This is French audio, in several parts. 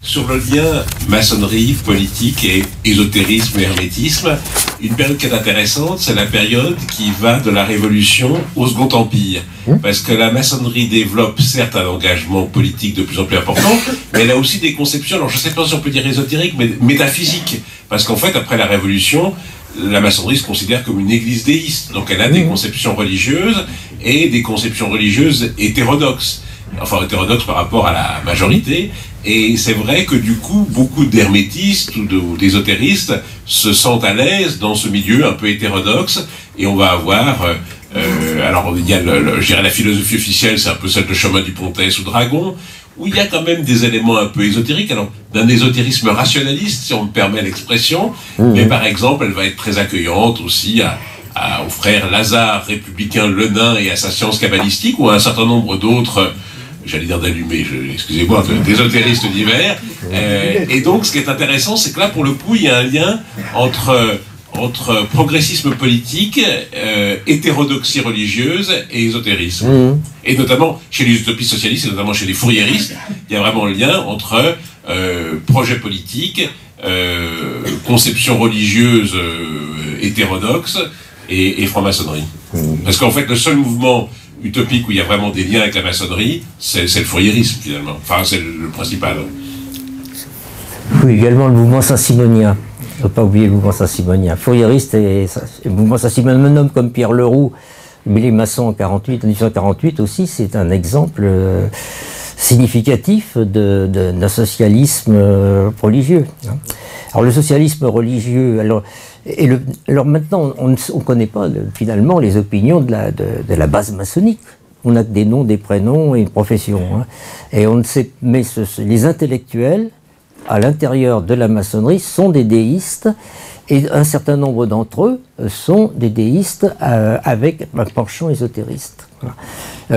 Sur le lien maçonnerie, politique et ésotérisme et hermétisme, une période qui est intéressante, c'est la période qui va de la Révolution au Second Empire. Parce que la maçonnerie développe certes un engagement politique de plus en plus important, mais elle a aussi des conceptions, alors je ne sais pas si on peut dire ésotériques, mais métaphysiques. Parce qu'en fait, après la Révolution, la maçonnerie se considère comme une église déiste. Donc elle a des conceptions religieuses et des conceptions religieuses hétérodoxes. Enfin, hétérodoxes par rapport à la majorité. Et c'est vrai que du coup, beaucoup d'hermétistes ou d'ésotéristes se sentent à l'aise dans ce milieu un peu hétérodoxe. Et on va avoir... alors, il y a je dirais la philosophie officielle, c'est un peu celle de Chemin du Pontès ou Dragon, où il y a quand même des éléments un peu ésotériques, alors d'un ésotérisme rationaliste, si on me permet l'expression, mais par exemple, elle va être très accueillante aussi aux frères Lazare, républicain Le Nain et à sa science kabbalistique, ou à un certain nombre d'autres... j'allais dire d'allumer, excusez-moi, d'ésotéristes divers. Et donc, ce qui est intéressant, c'est que là, pour le coup, il y a un lien entre progressisme politique, hétérodoxie religieuse et ésotérisme. Et notamment, chez les utopistes socialistes, et notamment chez les fouriéristes, il y a vraiment le lien entre projet politique, conception religieuse hétérodoxe et franc-maçonnerie. Parce qu'en fait, le seul mouvement utopique où il y a vraiment des liens avec la maçonnerie, c'est le fouriérisme finalement. Enfin, c'est le principal. Oui, également le mouvement saint-simonien. Il ne faut pas oublier le mouvement saint-simonien. Fouriériste et le mouvement saint-simonien, un homme comme Pierre Leroux, les maçons en 1848 aussi, c'est un exemple significatif d'un socialisme religieux. Alors le socialisme religieux, alors maintenant on ne connaît pas finalement les opinions de la base maçonnique. On a que des noms, des prénoms et une profession. Et on ne sait, mais les intellectuels à l'intérieur de la maçonnerie sont des déistes, et un certain nombre d'entre eux sont des déistes avec un penchant ésotériste. Voilà.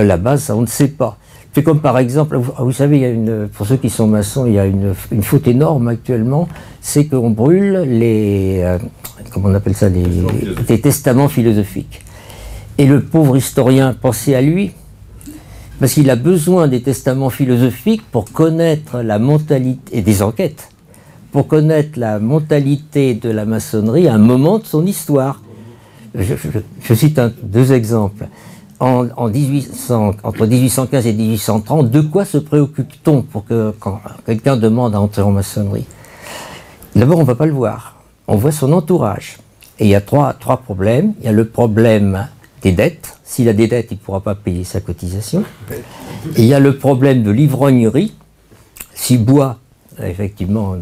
La base, ça, on ne sait pas. C'est comme par exemple, vous savez, il y a pour ceux qui sont maçons, il y a une faute énorme actuellement, c'est qu'on brûle comment on appelle ça, les testaments philosophiques. Et le pauvre historien, pensez à lui, parce qu'il a besoin des testaments philosophiques pour connaître la mentalité, et des enquêtes, pour connaître la mentalité de la maçonnerie à un moment de son histoire. Je cite deux exemples. Entre 1815 et 1830, de quoi se préoccupe-t-on quand quelqu'un demande à entrer en maçonnerie? D'abord, on ne va pas le voir. On voit son entourage. Et il y a trois problèmes. Il y a le problème des dettes. S'il a des dettes, il ne pourra pas payer sa cotisation. Et il y a le problème de l'ivrognerie. S'il boit, effectivement,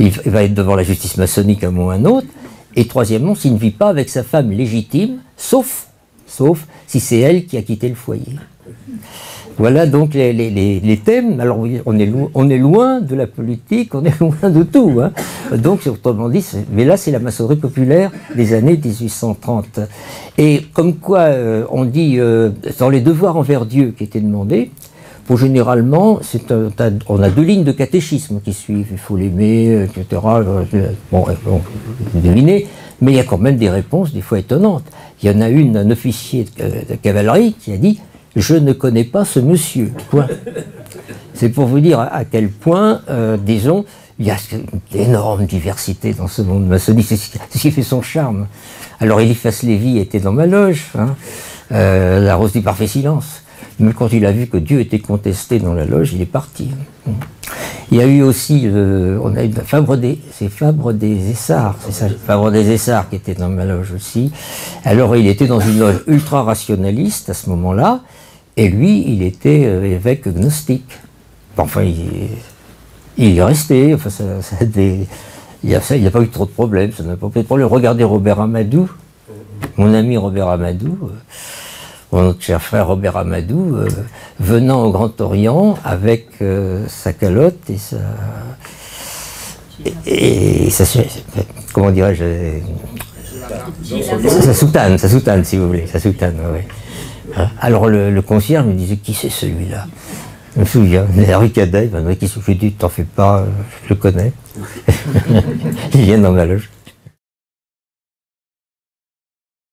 il va être devant la justice maçonnique à un moment ou à un autre. Et troisièmement, s'il ne vit pas avec sa femme légitime, sauf si c'est elle qui a quitté le foyer. Voilà donc les thèmes. Alors on est loin de la politique, on est loin de tout. Donc autrement dit, mais là c'est la maçonnerie populaire des années 1830. Et comme quoi on dit dans les devoirs envers Dieu qui étaient demandés, pour généralement, on a deux lignes de catéchisme qui suivent. Il faut l'aimer, etc. Bon, devinez. Mais il y a quand même des réponses des fois étonnantes. Il y en a une, un officier de cavalerie qui a dit « Je ne connais pas ce monsieur ». Point. C'est pour vous dire à quel point, disons, il y a une énorme diversité dans ce monde maçonnique. C'est ce qui fait son charme. Alors Eliphas Lévy était dans ma loge, la Rose du Parfait Silence. Mais quand il a vu que Dieu était contesté dans la loge, il est parti. Il y a eu aussi, on a eu Fabre des Essarts, c'est ça, Fabre des Essarts qui était dans ma loge aussi. Alors il était dans une loge ultra rationaliste à ce moment-là, et lui, il était évêque gnostique. Enfin, il est resté. Enfin, il n'y a pas eu trop de problèmes. Ça n'a pas eu de problème. Regardez Robert Amadou, mon ami Robert Amadou. Notre cher frère Robert Amadou, venant au Grand Orient avec sa calotte et sa comment dirais-je, sa soutane si vous voulez, sa soutane, oui. Alors le concierge me disait, qui c'est celui-là? Je me souviens, Henri Cadet, il m'a dit, qu'est-ce que je dis, t'en fais pas, je le connais. Il vient dans ma loge.